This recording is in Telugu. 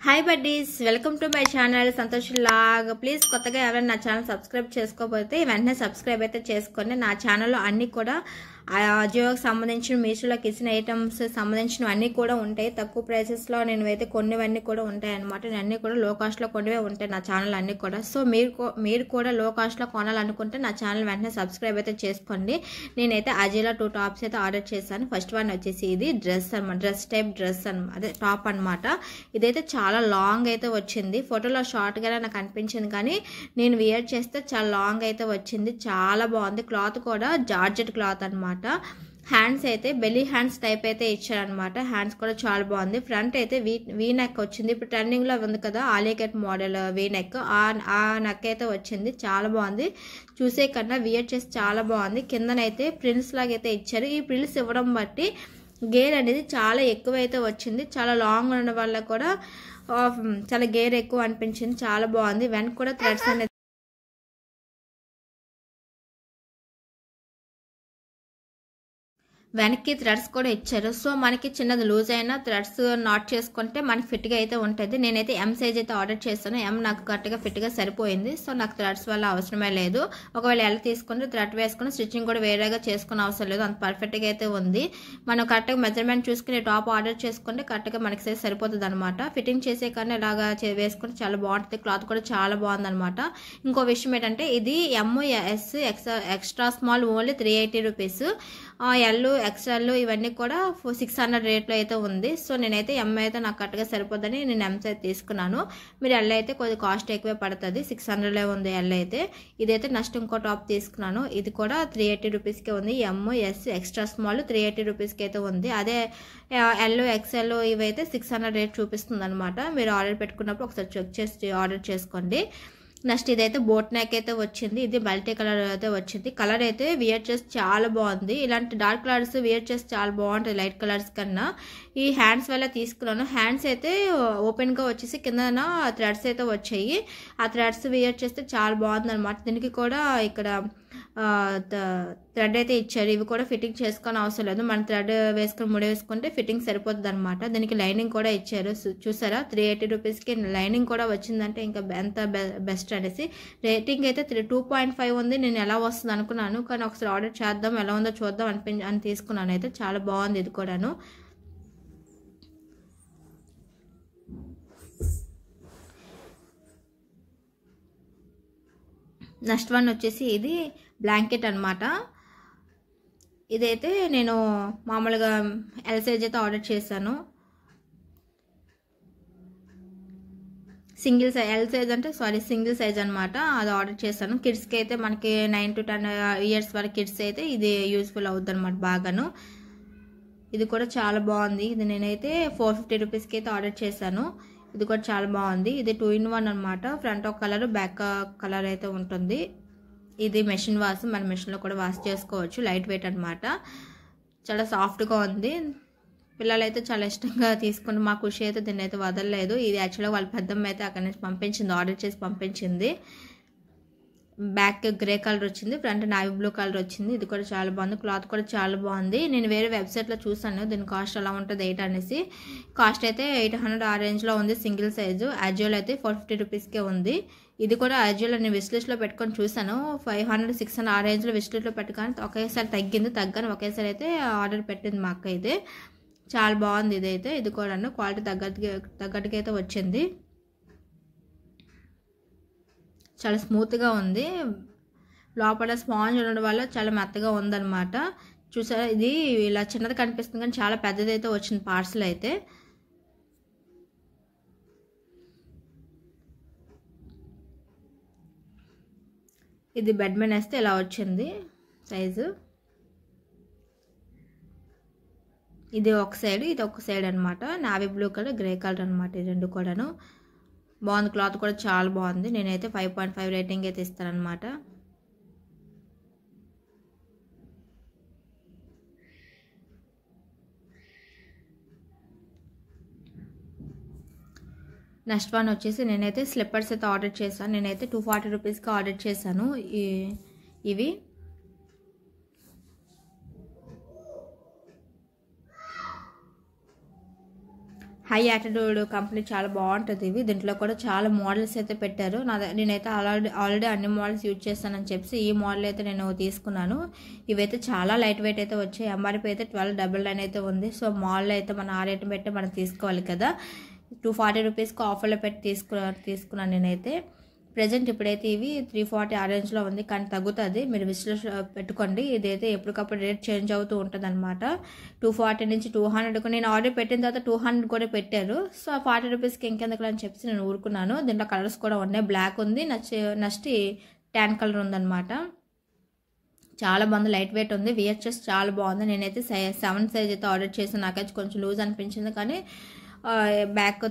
Hi buddies, welcome to my channel Santosh log. Please కొత్తగా ఎవరైనా నా ఛానల్ సబ్స్క్రైబ్ చేసుకోకపోతే వెంటనే సబ్స్క్రైబ్ అయితే చేసుకోండి. నా ఛానల్లో అన్నీ కూడా అజియోకి సంబంధించిన మీషోలో కిచెన్ ఐటమ్స్ సంబంధించినవి అన్నీ కూడా ఉంటాయి. తక్కువ ప్రైసెస్లో నేను అయితే కొన్నివన్నీ కూడా ఉంటాయి అనమాట. నేను అన్నీ కూడా లో కాస్ట్లో కొన్నివే ఉంటాయి నా ఛానల్ అన్నీ కూడా. సో మీరు కూడా లో కాస్ట్లో కొనాలనుకుంటే నా ఛానల్ వెంటనే సబ్స్క్రైబ్ అయితే చేసుకోండి. నేనైతే అజియోలో 2 టాప్స్ అయితే ఆర్డర్ చేశాను. ఫస్ట్ వన్ వచ్చేసి ఇది డ్రెస్ అనమాట, డ్రెస్ అదే టాప్ అనమాట. ఇదైతే చాలా లాంగ్ అయితే వచ్చింది. ఫోటోలో షార్ట్గానే నాకు అనిపించింది, కానీ నేను వేర్ చేస్తే చాలా లాంగ్ అయితే వచ్చింది. చాలా బాగుంది. క్లాత్ కూడా జార్జెట్ క్లాత్ అనమాట. హ్యాండ్స్ అయితే బెల్లీ హ్యాండ్స్ టైప్ అయితే ఇచ్చారనమాట. హ్యాండ్స్ కూడా చాలా బాగుంది. ఫ్రంట్ అయితే వీ నెక్ వచ్చింది. ఇప్పుడు ట్రెండింగ్లో ఉంది కదా Alia cut model V neck, ఆ నెక్ అయితే వచ్చింది. చాలా బాగుంది. చూసే కన్నా వియర్ చేసి చాలా బాగుంది. కిందనైతే ప్రిల్స్ లాగైతే ఇచ్చారు. ఈ ప్రిల్స్ ఇవ్వడం బట్టి గేర్ అనేది చాలా ఎక్కువ అయితే వచ్చింది. చాలా లాంగ్ ఉండడం వల్ల కూడా చాలా గేర్ ఎక్కువ అనిపించింది. చాలా బాగుంది. వెనక కూడా థ్రెడ్స్ అనేది వెనక్కి థ్రెడ్స్ కూడా ఇచ్చారు. సో మనకి చిన్నది లూజ్ అయినా థ్రెడ్స్ నాట్ చేసుకుంటే మనకి ఫిట్గా అయితే ఉంటుంది. నేనైతే ఎం సైజ్ అయితే ఆర్డర్ చేస్తాను. ఎం నాకు కరెక్ట్గా ఫిట్గా సరిపోయింది. సో నాకు థ్రెడ్స్ వల్ల అవసరమే లేదు. ఒకవేళ ఎల్ తీసుకుంటే థ్రెడ్ వేసుకుని స్టిచ్చింగ్ కూడా వేరేగా చేసుకునే అవసరం లేదు. అంత పర్ఫెక్ట్గా అయితే ఉంది. మనం కరెక్ట్గా మెజర్మెంట్ చూసుకుని టాప్ ఆర్డర్ చేసుకుంటే కరెక్ట్గా మనకి సైజ్ సరిపోతుంది అనమాట. ఫిట్టింగ్ చేసే కన్నా ఇలాగా వేసుకుంటే చాలా బాగుంటుంది. క్లాత్ కూడా చాలా బాగుంది అనమాట. ఇంకో విషయం ఏంటంటే ఇది MS extra small only 380 rupees. L XL ఇవన్నీ కూడా 600 రేట్లో అయితే ఉంది. సో నేనైతే ఎం అయితే నాకు కరెక్ట్గా సరిపోద్దని నేను ఎం అయితే తీసుకున్నాను. మీరు ఎల్ అయితే కొద్దిగా కాస్ట్ ఎక్కువే పడుతుంది. 600 ఉంది ఎల్ అయితే. ఇదైతే నెక్స్ట్ ఇంకో టాప్ తీసుకున్నాను. ఇది కూడా 380 రూపీస్కే ఉంది. ఎంఎస్ ఎక్స్ట్రా స్మాల్ 380 రూపీస్కి అయితే ఉంది. అదే ఎల్ ఎక్స్ఎల్ ఇవైతే 600 రేట్ చూపిస్తుంది అనమాట. మీరు ఆర్డర్ పెట్టుకున్నప్పుడు ఒకసారి చెక్ చేసి ఆర్డర్ చేసుకోండి. నెక్స్ట్ ఇదైతే బోట్ నెక్ అయితే వచ్చింది. ఇది మల్టీ కలర్ అయితే వచ్చింది. కలర్ అయితే వియర్ చేసి చాలా బాగుంది. ఇలాంటి డార్క్ కలర్స్ వియర్ చేసి చాలా బాగుంటుంది లైట్ కలర్స్ కన్నా. ఈ హ్యాండ్స్ వల్ల తీసుకున్నాను. హ్యాండ్స్ అయితే ఓపెన్గా వచ్చేసి కింద థ్రెడ్స్ అయితే వచ్చాయి. ఆ థ్రెడ్స్ వియర్ చేస్తే చాలా బాగుంది అనమాట. దీనికి కూడా ఇక్కడ థ్రెడ్ అయితే ఇచ్చారు. ఇవి కూడా ఫిట్టింగ్ చేసుకొని అవసరం లేదు. మన థ్రెడ్ వేసుకొని ముడి వేసుకుంటే ఫిట్టింగ్ సరిపోతుంది అనమాట. దీనికి లైనింగ్ కూడా ఇచ్చారు. చూసారా 380 రూపీస్కి లైనింగ్ కూడా వచ్చిందంటే ఇంకా ఎంత బెస్ట్ అనేసి. రేటింగ్ అయితే 2.5 ఉంది. నేను ఎలా వస్తుంది అనుకున్నాను, కానీ ఒకసారి ఆర్డర్ చేద్దాం ఎలా ఉందో చూద్దాం అని తీసుకున్నాను. అయితే చాలా బాగుంది ఇది కూడాను. నెక్స్ట్ వన్ వచ్చేసి ఇది బ్లాంకెట్ అనమాట. ఇదైతే నేను మామూలుగా ఎల్ సైజ్ అయితే ఆర్డర్ చేశాను. ఎల్ సైజ్ అంటే సింగిల్ సైజ్ అనమాట. అది ఆర్డర్ చేశాను. కిడ్స్కి అయితే మనకి 9 to 10 ఇయర్స్ వరకు కిడ్స్ అయితే ఇది యూస్ఫుల్ అవుతుంది అనమాట బాగాను. ఇది కూడా చాలా బాగుంది. ఇది నేనైతే 450 రూపీస్కి అయితే ఆర్డర్ చేశాను. ఇది కూడా చాలా బాగుంది. ఇది 2 in 1 అనమాట. ఫ్రంట్ ఒక కలర్ బ్యాక్ కలర్ అయితే ఉంటుంది. ఇది మెషిన్ వాష్, మన మెషిన్లో కూడా వాష్ చేసుకోవచ్చు. లైట్ వెయిట్ అనమాట. చాలా సాఫ్ట్గా ఉంది. పిల్లలు అయితే చాలా ఇష్టంగా తీసుకుని మా ఖుషి అయితే దీన్ని అయితే వదలలేదు. ఇది యాక్చువల్గా వాళ్ళ పెద్దమ్మ అయితే అక్కడి నుంచి పంపించింది, ఆర్డర్ చేసి పంపించింది. బ్యాక్ గ్రే కలర్ వచ్చింది, ఫ్రంట్ నావీ బ్లూ కలర్ వచ్చింది. ఇది కూడా చాలా బాగుంది. క్లాత్ కూడా చాలా బాగుంది. నేను వేరే వెబ్సైట్లో చూసాను దీని కాస్ట్ ఎలా ఉంటుంది 8 అనేసి. కాస్ట్ అయితే 800 ఆ రేంజ్లో ఉంది సింగిల్ సైజు. అజియోలో అయితే 450 రూపీస్కే ఉంది. ఇది కూడా అజియోలో నేను విష్ లిస్ట్లో పెట్టుకొని చూసాను. 500 600 ఆ రేంజ్లో విష్ లిస్ట్లో పెట్టుకొని ఒకేసారి తగ్గాను ఒకేసారి అయితే ఆర్డర్ పెట్టింది మా అక్క. అయితే చాలా బాగుంది ఇదైతే. ఇది కూడా క్వాలిటీ తగ్గట్టుగా అయితే వచ్చింది. చాలా స్మూత్గా ఉంది. లోపల స్పాంజ్ ఉండడం వల్ల చాలా మెత్తగా ఉందన్నమాట. చూసారా ఇది ఇలా చిన్నది కనిపిస్తుంది కానీ చాలా పెద్దది అయితే వచ్చింది పార్సల్ అయితే. ఇది బెడ్ మీద వేస్తే ఇలా వచ్చింది సైజు. ఇది ఒక సైడ్, ఇది ఒక సైడ్ అనమాట. Navy blue colour grey colour అనమాట. ఈ రెండు కూడాను బాగుంది. క్లాత్ కూడా చాలా బాగుంది. నేనైతే 5.5 రేటింగ్ అయితే ఇస్తాను అనమాట. నెక్స్ట్ వన్ వచ్చేసి నేనైతే స్లిప్పర్స్ అయితే ఆర్డర్ చేశాను. నేనైతే 240 రూపీస్కి ఆర్డర్ చేశాను. ఇవి హై యాటిట్యూడ్ కంపెనీ చాలా బాగుంటుంది ఇవి. దీంట్లో కూడా చాలా మోడల్స్ అయితే పెట్టారు. నేనైతే ఆల్రెడీ అన్ని మోడల్స్ యూజ్ చేస్తానని చెప్పి ఈ మోడల్ అయితే నేను తీసుకున్నాను. ఇవైతే చాలా లైట్ వెయిట్ అయితే వచ్చాయి. ఎంఆర్పీ అయితే 1299 అయితే ఉంది. సో మాల్లో అయితే మనం ఆ రేటు పెట్టి మనం తీసుకోవాలి కదా. 240 రూపీస్కి ఆఫర్లో పెట్టి తీసుకున్నాను నేనైతే. ప్రజెంట్ ఇప్పుడైతే ఇవి 340 ఆ రేంజ్లో ఉంది, కానీ తగ్గుతుంది. మీరు విశ్లేషణ పెట్టుకోండి. ఇదైతే ఎప్పటికప్పుడు రేట్ చేంజ్ అవుతూ ఉంటుంది అనమాట. 240 నుంచి 200కు నేను ఆర్డర్ పెట్టిన తర్వాత 200 కూడా పెట్టారు. సో 40 రూపీస్కి ఇంకెందుకు అని చెప్పేసి నేను ఊరుకున్నాను. దీంట్లో కలర్స్ కూడా ఉన్నాయి. బ్లాక్ ఉంది, నెక్స్ట్ ట్యాన్ కలర్ ఉందన్నమాట. చాలా బాగుంది, లైట్ వెయిట్ ఉంది. విహెచ్ఎస్ చాలా బాగుంది. నేనైతే 7 సైజ్ అయితే ఆర్డర్ చేసాను. నాకైతే కొంచెం లూజ్ అనిపించింది, కానీ బ్యాక్